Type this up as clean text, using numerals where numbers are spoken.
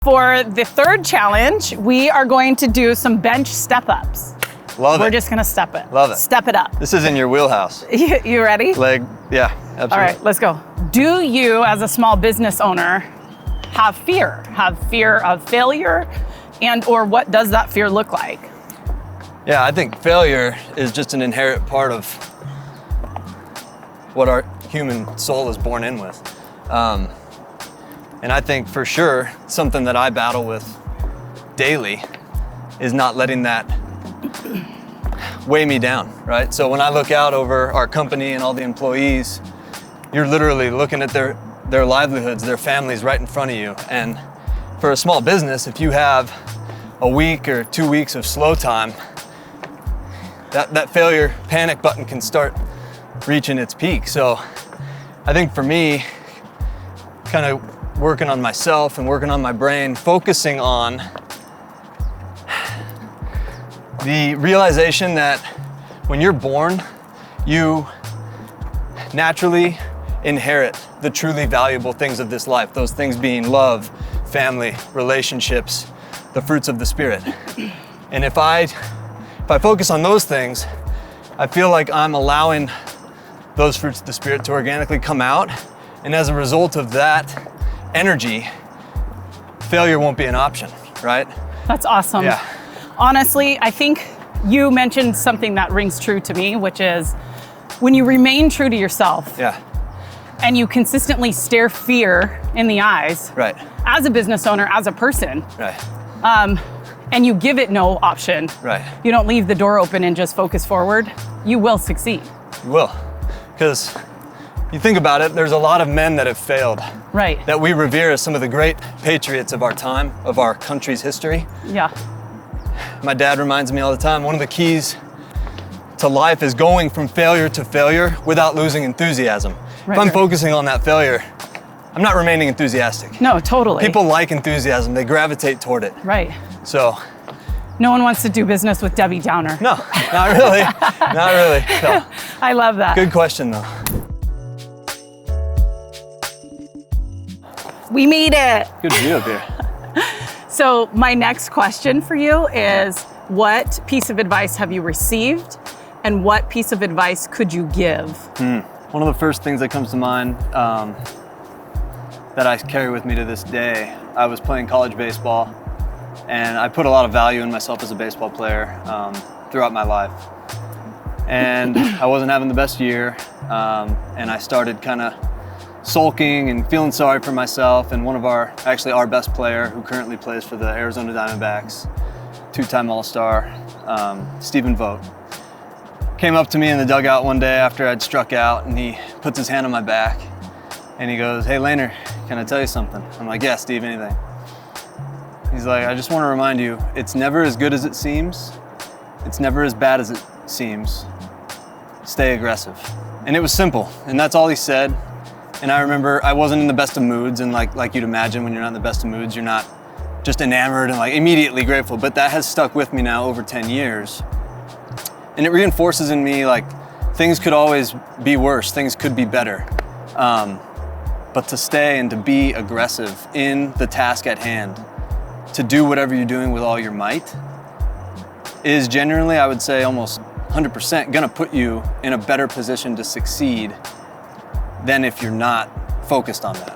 For the third challenge, we are going to do some bench step-ups. Love it. We're just gonna step it. Love it. Step it up. This is in your wheelhouse. You ready? Yeah, absolutely. All right, let's go. Do you, as a small business owner, have fear? Have fear of failure? And or what does that fear look like? Yeah, I think failure is just an inherent part of what our human soul is born in with. And I think for sure, something that I battle with daily is not letting that weigh me down, right? So when I look out over our company and all the employees, you're literally looking at their livelihoods, their families right in front of you. And for a small business, if you have a week or 2 weeks of slow time, that failure panic button can start reaching its peak. So I think for me, kind of working on myself and working on my brain, focusing on the realization that when you're born, you naturally inherit the truly valuable things of this life, those things being love, family, relationships, the fruits of the Spirit. And if I focus on those things, I feel like I'm allowing those fruits of the Spirit to organically come out. And as a result of that energy, failure won't be an option, right? That's awesome. Yeah. Honestly, I think you mentioned something that rings true to me, which is when you remain true to yourself. Yeah. And you consistently stare fear in the eyes. Right. As a business owner, as a person. Right. And you give it no option. Right. You don't leave the door open and just focus forward. You will succeed. You will. Because you think about it, there's a lot of men that have failed. Right. That we revere as some of the great patriots of our time, of our country's history. Yeah. My dad reminds me all the time, one of the keys to life is going from failure to failure without losing enthusiasm. Right, if I'm right. focusing on that failure, I'm not remaining enthusiastic. No, totally. People like enthusiasm, they gravitate toward it. Right. So. No one wants to do business with Debbie Downer. No, not really, not really. No. I love that. Good question though. We made it. Good view up here. So my next question for you is, what piece of advice have you received and what piece of advice could you give? One of the first things that comes to mind that I carry with me to this day, I was playing college baseball and I put a lot of value in myself as a baseball player throughout my life. And I wasn't having the best year and I started kind of sulking and feeling sorry for myself, and one of our best player who currently plays for the Arizona Diamondbacks, two-time All-Star, Stephen Vogt, came up to me in the dugout one day after I'd struck out, and he puts his hand on my back and he goes, "Hey Laner, can I tell you something?" I'm like, "Yeah, Steve, anything." He's like, "I just want to remind you, it's never as good as it seems. It's never as bad as it seems. Stay aggressive." And it was simple, and that's all he said. And I remember I wasn't in the best of moods, and like you'd imagine when you're not in the best of moods, you're not just enamored and like immediately grateful, but that has stuck with me now over 10 years. And it reinforces in me like things could always be worse, things could be better. But to stay and to be aggressive in the task at hand, to do whatever you're doing with all your might, is genuinely, I would say almost 100% gonna put you in a better position to succeed than if you're not focused on that.